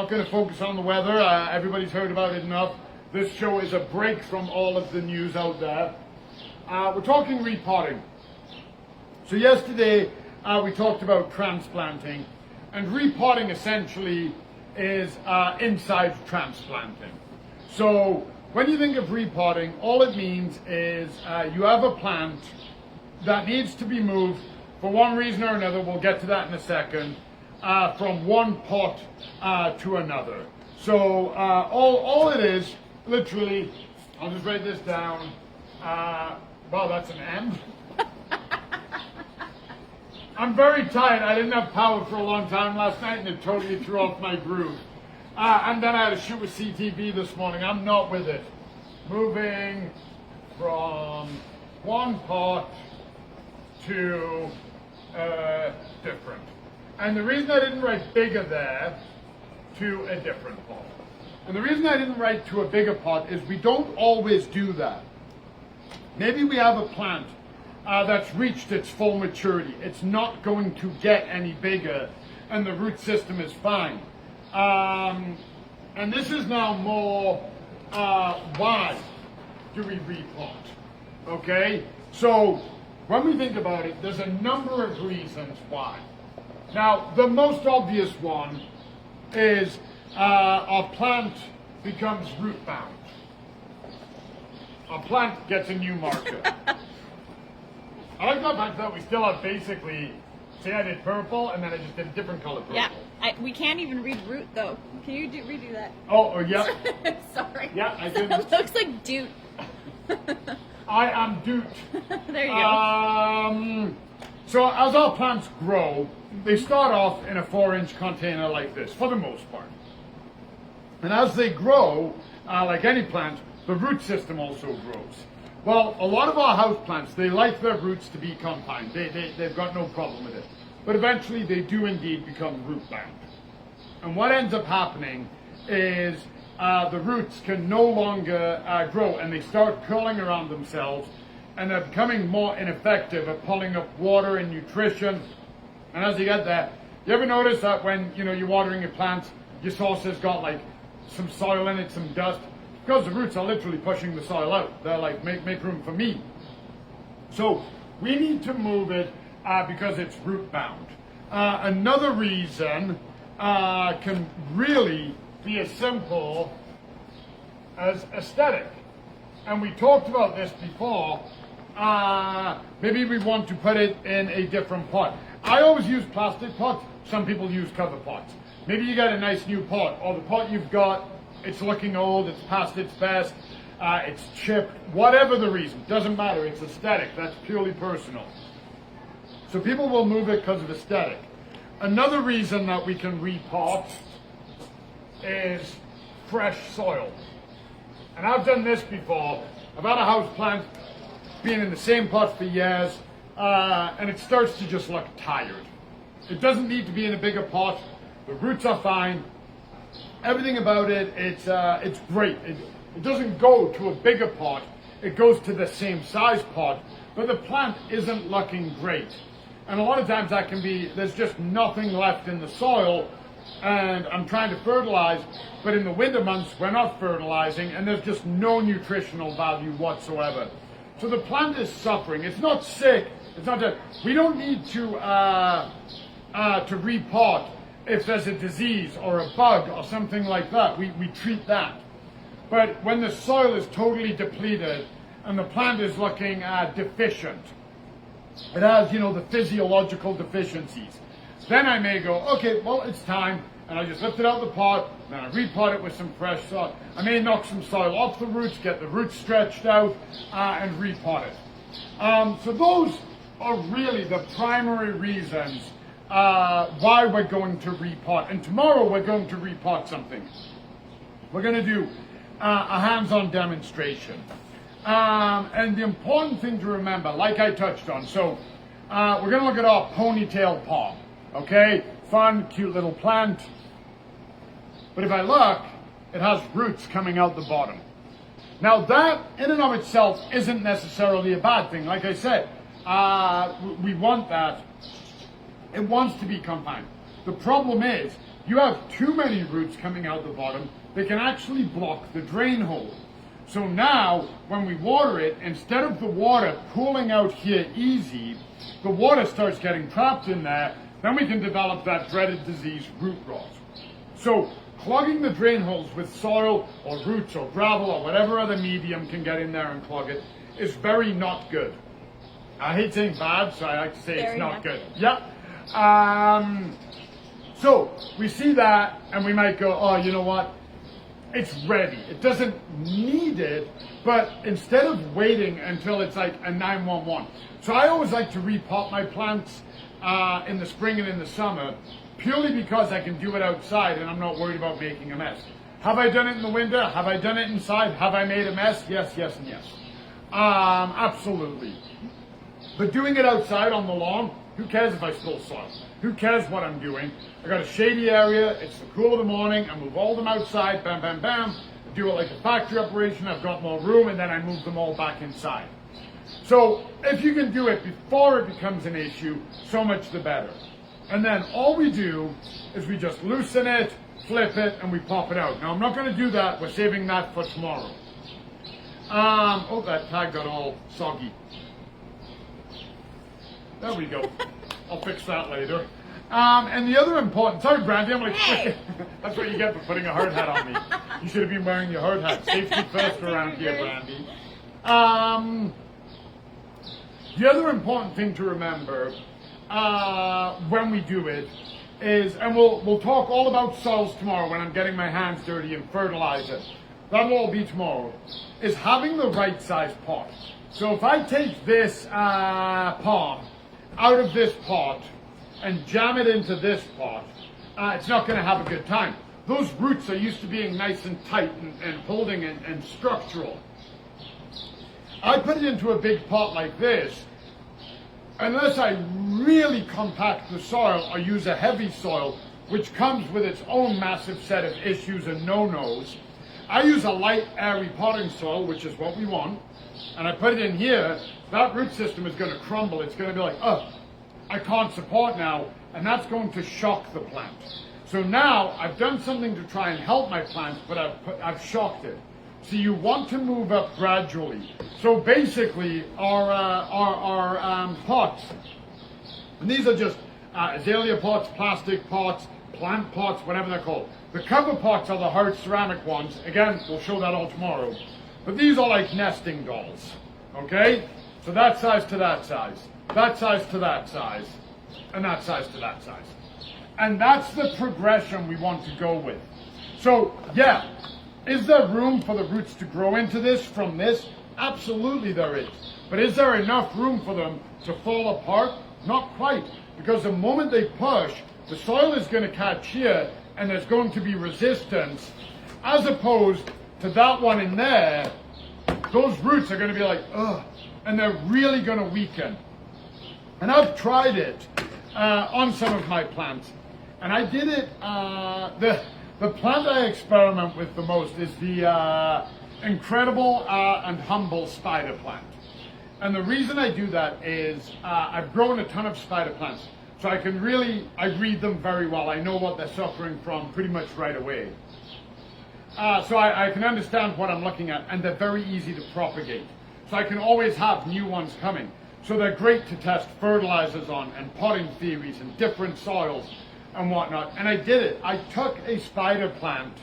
not going to focus on the weather. Everybody's heard about it enough. This show is a break from all of the news out there. We're talking repotting. So yesterday we talked about transplanting, and repotting essentially is inside transplanting. So when you think of repotting, all it means is you have a plant that needs to be moved for one reason or another. We'll get to that in a second. From one pot to another. So all it is, literally, I'll just write this down. Well, that's an M. I'm very tired. I didn't have power for a long time last night, and it totally threw off my groove. And then I had to shoot with CTV this morning. I'm not with it. Moving from one pot to different. And the reason I didn't write bigger there to a different pot. And the reason I didn't write to a bigger pot is we don't always do that. Maybe we have a plant that's reached its full maturity. It's not going to get any bigger, and the root system is fine. And this is now more why do we repot? Okay? So when we think about it, there's a number of reasons why. Now, the most obvious one is our plant becomes root bound. Our plant gets a new marker. I like the fact that we still have basically, say I did purple and then I just did a different color purple. Yeah, we can't even read root though. Can you redo that? Oh, yeah. Sorry. Yeah, I did. It looks like doot. I am doot. There you go. So as our plants grow, they start off in a 4-inch container like this, for the most part. And as they grow, like any plant, the root system also grows. Well, a lot of our house plants, they like their roots to be confined. They've got no problem with it. But eventually they do indeed become root bound. And what ends up happening is the roots can no longer grow, and they start curling around themselves, and they're becoming more ineffective at pulling up water and nutrition. And as you get there, you ever notice that when you're watering your plants, your source has got like some soil in it, some dust? Because the roots are literally pushing the soil out. They're like, make room for me. So we need to move it because it's root bound. Another reason can really be as simple as aesthetic. And we talked about this before. Maybe we want to put it in a different pot. I always use plastic pots. Some people use cover pots. Maybe you got a nice new pot, or the pot you've got, it's looking old, it's past its best, it's chipped, whatever the reason, doesn't matter, it's aesthetic, that's purely personal. So people will move it because of aesthetic. Another reason that we can repot is fresh soil. And I've done this before. I've had a house plant being in the same pot for years, and it starts to just look tired. It doesn't need to be in a bigger pot. The roots are fine. Everything about it, it's great. It doesn't go to a bigger pot. It goes to the same size pot, but the plant isn't looking great. And a lot of times that can be, there's just nothing left in the soil, and I'm trying to fertilize, but in the winter months we're not fertilizing, and there's just no nutritional value whatsoever. So the plant is suffering. It's not sick. It's not dead. We don't need to repot if there's a disease or a bug or something like that. We treat that. But when the soil is totally depleted and the plant is looking deficient, it has, the physiological deficiencies, then I may go, okay, well, it's time, and I just lift it out of the pot, and then I repot it with some fresh soil. I may knock some soil off the roots, get the roots stretched out, and repot it. So those are really the primary reasons why we're going to repot. And tomorrow we're going to repot something. We're going to do a hands-on demonstration. And the important thing to remember, like I touched on, so we're going to look at our ponytail pot. Okay? Fun, cute little plant. But if I look, it has roots coming out the bottom. Now that, in and of itself, isn't necessarily a bad thing. Like I said, we want that. It wants to be confined. The problem is, you have too many roots coming out the bottom, they can actually block the drain hole. So now, when we water it, instead of the water pooling out here easy, the water starts getting trapped in there, then we can develop that dreaded disease, root rot. So, clogging the drain holes with soil or roots or gravel or whatever other medium can get in there and clog it is very not good. I hate saying bad, so I like to say Very it's not not good. good. Yeah. So we see that and we might go, oh, you know what? It's ready. It doesn't need it, but instead of waiting until it's like a 911. So I always like to repot my plants in the spring and in the summer, purely because I can do it outside and I'm not worried about making a mess. Have I done it in the winter? Have I done it inside? Have I made a mess? Yes, yes, and yes. Absolutely. But doing it outside on the lawn, who cares if I spill soil? Who cares what I'm doing? I got a shady area, it's the cool of the morning, I move all them outside, bam, bam, bam, do it like a factory operation, I've got more room, and then I move them all back inside. So if you can do it before it becomes an issue, so much the better. And then all we do is we just loosen it, flip it, and we pop it out. Now I'm not going to do that, we're saving that for tomorrow. Oh, that tag got all soggy. There we go. I'll fix that later. And the other important, sorry Brandy, I'm like, hey. That's what you get for putting a hard hat on me. You should have been wearing your hard hat. Safety first around here, Brandy. The other important thing to remember when we do it is, and we'll talk all about soils tomorrow when I'm getting my hands dirty and fertilizer. That'll all be tomorrow. Is having the right size pot. So if I take this pot out of this pot and jam it into this pot, it's not going to have a good time. Those roots are used to being nice and tight and holding and structural. I put it into a big pot like this, unless I really compact the soil or use a heavy soil, which comes with its own massive set of issues and no-nos. I use a light, airy potting soil, which is what we want, and I put it in here. That root system is going to crumble. It's going to be like, oh, I can't support now, and that's going to shock the plant. So now I've done something to try and help my plant, but I've shocked it. So you want to move up gradually. So basically, our pots, and these are just azalea pots, plastic pots, plant pots, whatever they're called. The cover pots are the hard ceramic ones. Again, we'll show that all tomorrow. But these are like nesting dolls, okay? So that size to that size, that size to that size, and that size to that size. And that's the progression we want to go with. So, yeah, is there room for the roots to grow into this from this? Absolutely there is. But is there enough room for them to fall apart? Not quite. Because the moment they push, the soil is going to catch here, and there's going to be resistance, as opposed to that one in there. Those roots are going to be like, ugh, and they're really going to weaken. And I've tried it on some of my plants, and I did it, the plant I experiment with the most is the incredible and humble spider plant. And the reason I do that is I've grown a ton of spider plants. So I read them very well. I know what they're suffering from pretty much right away. So I can understand what I'm looking at, and they're very easy to propagate. So I can always have new ones coming. So they're great to test fertilizers on, and potting theories, and different soils, and whatnot. And I did it. I took a spider plant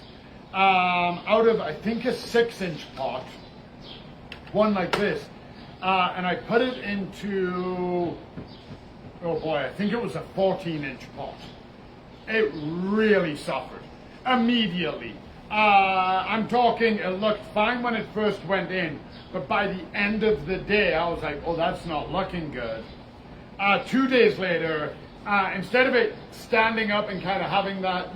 out of, I think, a 6-inch pot, one like this, and I put it into, oh boy, I think it was a 14-inch pot. It really suffered immediately. I'm talking, it looked fine when it first went in, but by the end of the day, I was like, oh, that's not looking good. 2 days later, instead of it standing up and kind of having that,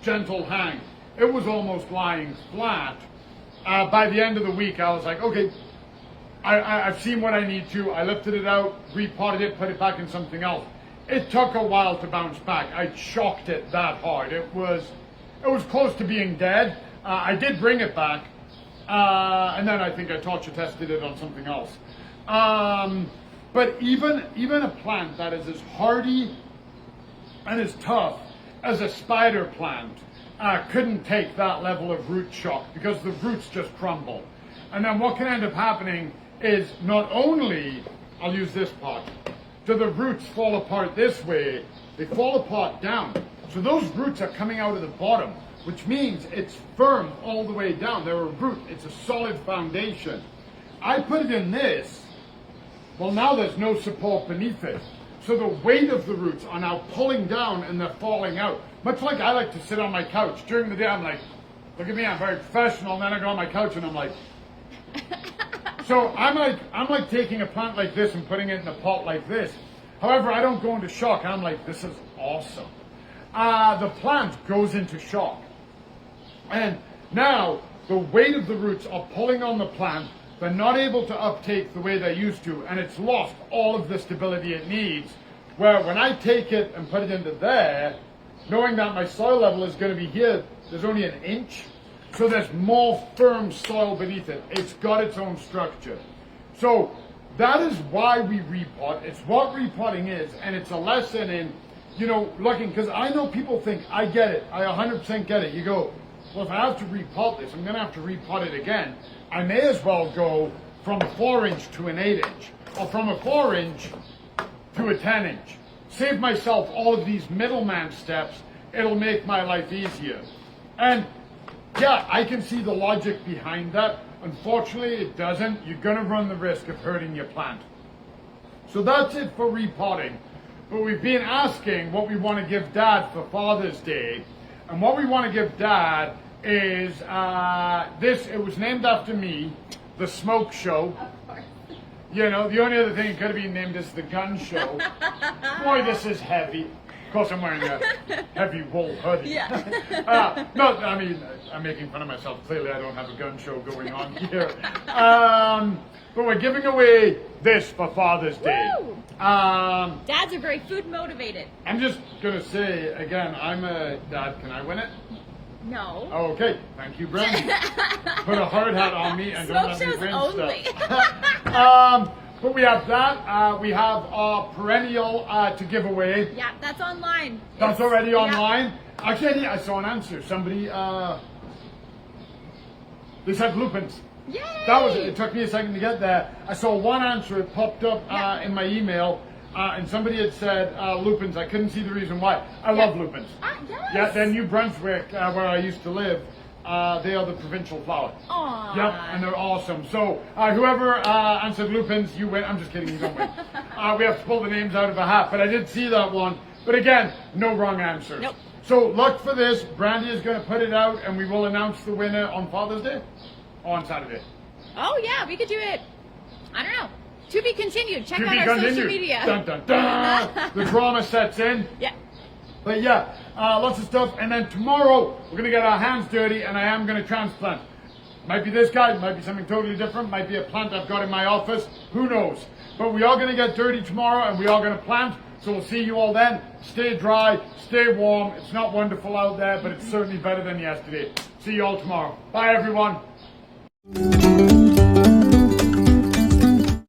gentle hang, it was almost lying flat. By the end of the week, I was like, okay, I've seen what I need to. I lifted it out, repotted it, put it back in something else. It took a while to bounce back. I shocked it that hard. It was close to being dead. I did bring it back, and then I think I torture tested it on something else. But even a plant that is as hardy and as tough as a spider plant, couldn't take that level of root shock because the roots just crumble. And then what can end up happening is not only, I'll use this part, do the roots fall apart this way, they fall apart down. So those roots are coming out of the bottom, which means it's firm all the way down. They're a root, it's a solid foundation. I put it in this, well now there's no support beneath it. So the weight of the roots are now pulling down and they're falling out. Much like I like to sit on my couch. During the day I'm like, look at me, I'm very professional, and then I go on my couch and I'm like, so I'm like taking a plant like this and putting it in a pot like this. However, I don't go into shock. I'm like, this is awesome. The plant goes into shock. And now the weight of the roots are pulling on the plant. They're not able to uptake the way they used to, and it's lost all of the stability it needs. Where when I take it and put it into there, knowing that my soil level is going to be here, there's only an inch, so there's more firm soil beneath it. It's got its own structure. So that is why we repot. It's what repotting is, and it's a lesson in, looking, because I know people think, I get it, I 100% get it. You go, well, if I have to repot this, I'm going to have to repot it again. I may as well go from a 4-inch to an 8-inch, or from a 4-inch to a 10-inch. Save myself all of these middleman steps. It'll make my life easier. And yeah, I can see the logic behind that. Unfortunately, it doesn't. You're going to run the risk of hurting your plant. So that's it for repotting. But we've been asking what we want to give Dad for Father's Day. And what we want to give Dad is this. It was named after me, the Smoke Show. Of course. The only other thing it could have been named is the Gun Show. Boy, this is heavy. Of course, I'm wearing a heavy wool hoodie. Yeah. No, I mean, I'm making fun of myself. Clearly, I don't have a gun show going on here. But we're giving away this for Father's Day. Woo! Dads are very food motivated. I'm just going to say, again, I'm a dad. Can I win it? No. Oh, okay. Thank you, Brent. Put a hard hat on me and don't let me Smoke win shows only. stuff. But we have that. We have our perennial to give away. Yeah, that's online. That's already online. Actually, I saw an answer. Somebody, they said lupins. Yay! That was it. It took me a second to get there. I saw one answer. It popped up in my email. And somebody had said lupins. I couldn't see the reason why. I love lupins. Yes. Yeah, they're New Brunswick, where I used to live. They are the provincial flower. Aww. Yep, and they're awesome. So whoever answered lupins, you win. I'm just kidding, you don't win. We have to pull the names out of a hat, but I did see that one. But again, no wrong answers. Nope. So look for this. Brandy is going to put it out, and we will announce the winner on Father's Day or on Saturday. Oh yeah, we could do it. I don't know. To be continued. Check To out be our continued. social media. Dun, dun, dun. The drama sets in. Yeah. But yeah, lots of stuff. And then tomorrow, we're going to get our hands dirty, and I am going to transplant. Might be this guy, might be something totally different, might be a plant I've got in my office. Who knows? But we are going to get dirty tomorrow, and we are going to plant. So we'll see you all then. Stay dry, stay warm. It's not wonderful out there, but it's certainly better than yesterday. See you all tomorrow. Bye, everyone.